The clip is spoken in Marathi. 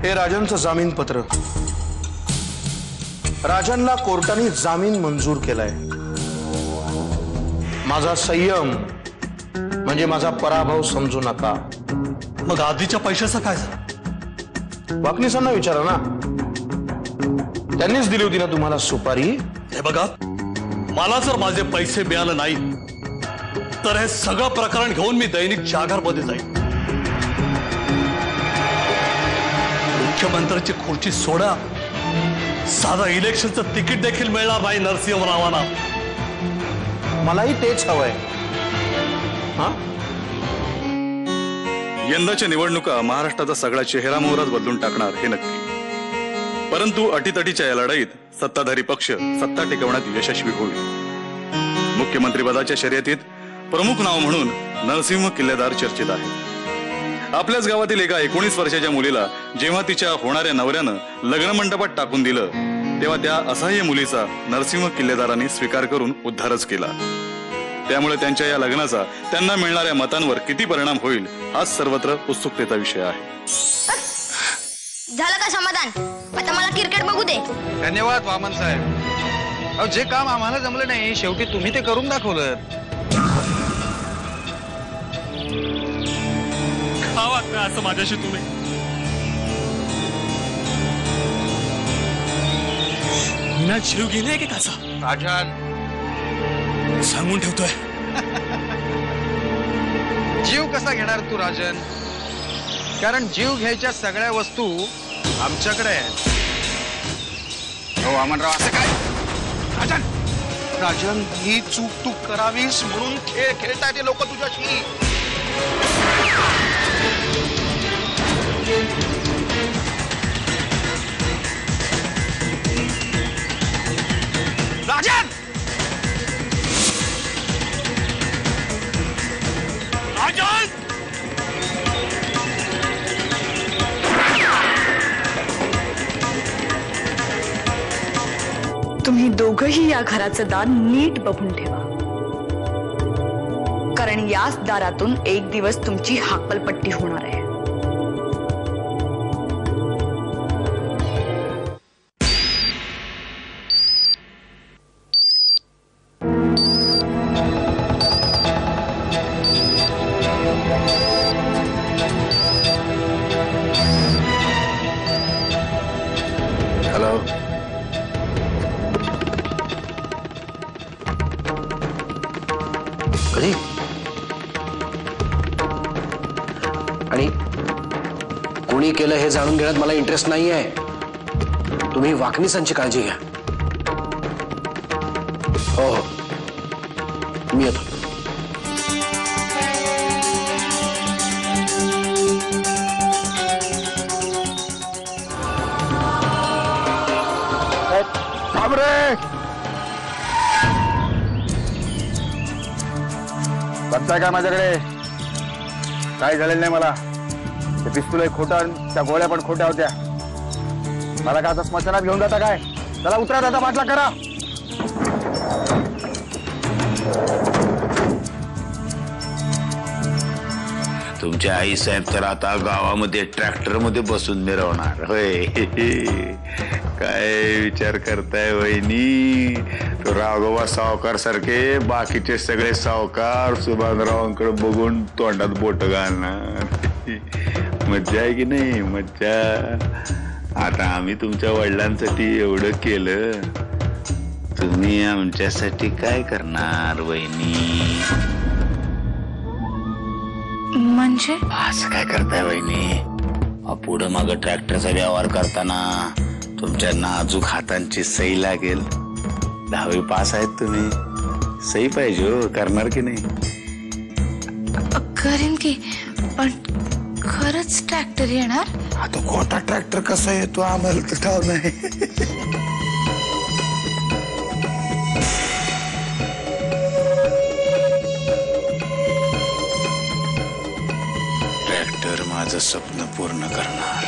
हे राजनचं जामीनपत्र। राजनला कोर्टाने जामीन मंजूर केलाय। माझा संयम म्हणजे माझा पराभव समजू नका। मग आधीच्या पैशाचं काय झालं? वाकणीसांना विचारा ना, त्यांनीच दिली होती ना तुम्हाला सुपारी। हे बघा, मला जर माझे पैसे मिळाले नाही तर हे सगळं प्रकरण घेऊन मी दैनिक जागरमध्ये जाईन। मुख्यमंत्र्याची खुर्ची सोडा, साधा इलेक्शनचं तिकीट देखील मिळणार नाही नरसिंहरावांना। मलाही तेच हवंय। हा, यंदाच्या निवडणुका महाराष्ट्राचा सगळा चेहरा मोहराच बदलून टाकणार हे नक्की। परंतु अटीतटीच्या या लढाईत सत्ताधारी पक्ष सत्ता टिकवण्यात यशस्वी होईल। मुख्यमंत्रीपदाच्या शर्यतीत प्रमुख नाव म्हणून नरसिंह किल्लेदार चर्चेत आहे। आपल्याच गावातील एका 19 वर्षाच्या मुलीला जेव्हा तिच्या होणाऱ्या नवऱ्यानं लग्न मंडपात टाकून दिलं, तेव्हा त्या असहाय्य मुलीचा नरसिंह किल्लेदारांनी स्वीकार करून उद्धारच केला। त्यामुळे त्यांच्या या लग्नाचा त्यांना मिळणाऱ्या मतांवर किती परिणाम होईल हा सर्वत्र उत्सुकतेचा विषय आहे। झालं का समाधान? आता मला क्रिकेट बघू दे। धन्यवाद वामन साहेब। अहो, जे काम आम्हाला जमलं नाही शेवटी तुम्ही ते करून दाखवलं। का वागताय असं माझ्याशी तुम्ही? ना जीव गेले की कसा? राजन, सांगून ठेवतोय। जीव कसा घेणार तू राजन? कारण जीव घ्यायच्या सगळ्या वस्तू आमच्याकडे आहेत। हो वामनराव, असं काय? राजन, राजन, ही चूक तू करावीस म्हणून खेळ खेळताय ते लोक तुझ्याशी। राजन, राजन, तुम्ही दोघंही या घराचं दार नीट बघून ठेवा, कारण याच दारातून एक दिवस तुमची हाकलपट्टी होणार आहे। हॅलो, कधी आणि कोणी केलं हे जाणून घेण्यात मला इंटरेस्ट नाही आहे। तुम्ही वाकणीसांची काळजी घ्या। हो हो, मी येतो। थांब रे, बघताय का माझ्याकडे? काय झालेलं नाही मला। ते पिस्तूल एक खोटा, त्या गोळ्या पण खोट्या होत्या। मला का आता स्मशानात घेऊन जाता काय? चला उतरा, दादा पाठला करा। तुमच्या आई साहेब तर आता गावामध्ये ट्रॅक्टर मध्ये बसून मिरवणार होय। काय विचार करताय वहिनी? तो राघोबा सावकार सारखे बाकीचे सगळे सावकार सुभानरावांकडे बघून तोंडात बोट घालणार। मज्जा आहे की नाही? मज्जा। आता आम्ही तुमच्या वडिलांसाठी एवढं केलं, तुम्ही आमच्यासाठी काय करणार वहिनी? म्हणजे असं काय करताय वहिनी? पुढं मागं ट्रॅक्टरचा व्यवहार करताना तुमच्या नाजूक हातांची सही लागेल। 10वी पास आहेत तुम्ही, सही पाहिजे हो, करणार की नाही? करीन की, पण खरंच ट्रॅक्टर येणार? आता खोटा ट्रॅक्टर कसा येतो आम्हाला तर ठाव नाही। ट्रॅक्टर माझं स्वप्न पूर्ण करणार।